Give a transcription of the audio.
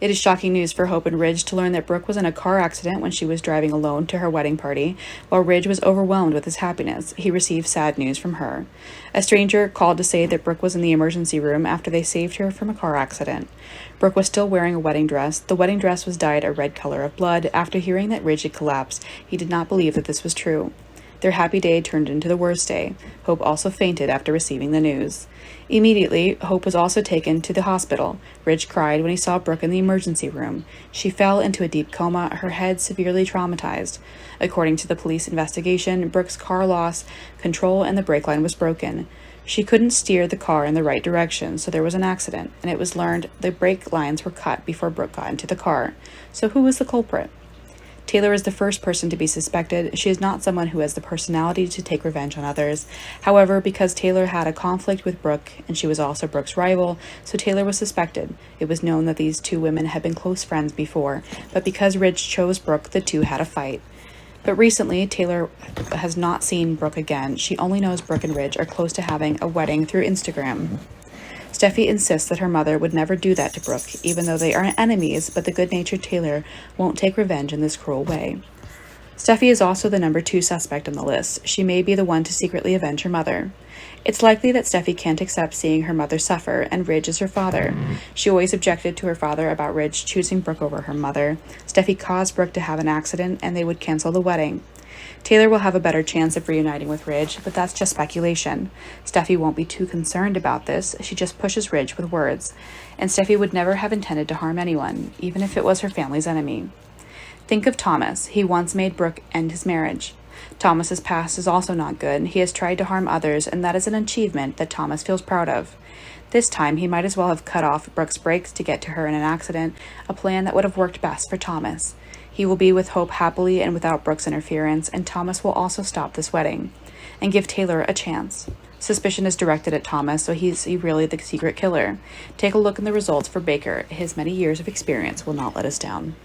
It is shocking news for Hope and Ridge to learn that Brooke was in a car accident when she was driving alone to her wedding party. While Ridge was overwhelmed with his happiness, he received sad news from her. A stranger called to say that Brooke was in the emergency room after they saved her from a car accident. Brooke was still wearing a wedding dress. The wedding dress was dyed a red color of blood. After hearing that Ridge had collapsed, he did not believe that this was true. Their happy day turned into the worst day. Hope also fainted after receiving the news. Immediately, Hope was also taken to the hospital. Ridge cried when he saw Brooke in the emergency room. She fell into a deep coma, her head severely traumatized. According to the police investigation, Brooke's car lost control and the brake line was broken. She couldn't steer the car in the right direction, so there was an accident, and it was learned the brake lines were cut before Brooke got into the car. So who was the culprit? Taylor is the first person to be suspected. She is not someone who has the personality to take revenge on others. However, because Taylor had a conflict with Brooke, and she was also Brooke's rival, so Taylor was suspected. It was known that these two women had been close friends before, but because Ridge chose Brooke, the two had a fight. But recently, Taylor has not seen Brooke again. She only knows Brooke and Ridge are close to having a wedding through Instagram. Steffi insists that her mother would never do that to Brooke, even though they are enemies, but the good-natured Taylor won't take revenge in this cruel way. Steffi is also the number 2 suspect on the list. She may be the one to secretly avenge her mother. It's likely that Steffi can't accept seeing her mother suffer, and Ridge is her father. She always objected to her father about Ridge choosing Brooke over her mother. Steffi caused Brooke to have an accident, and they would cancel the wedding. Taylor will have a better chance of reuniting with Ridge, but that's just speculation. Steffi won't be too concerned about this. She just pushes Ridge with words. And Steffi would never have intended to harm anyone, even if it was her family's enemy. Think of Thomas. He once made Brooke end his marriage. Thomas's past is also not good. He has tried to harm others, and that is an achievement that Thomas feels proud of. This time, he might as well have cut off Brooke's brakes to get to her in an accident, a plan that would have worked best for Thomas. He will be with Hope happily and without Brooke's interference, and Thomas will also stop this wedding and give Taylor a chance. Suspicion is directed at Thomas, so he's really the secret killer. Take a look in the results for Baker. His many years of experience will not let us down.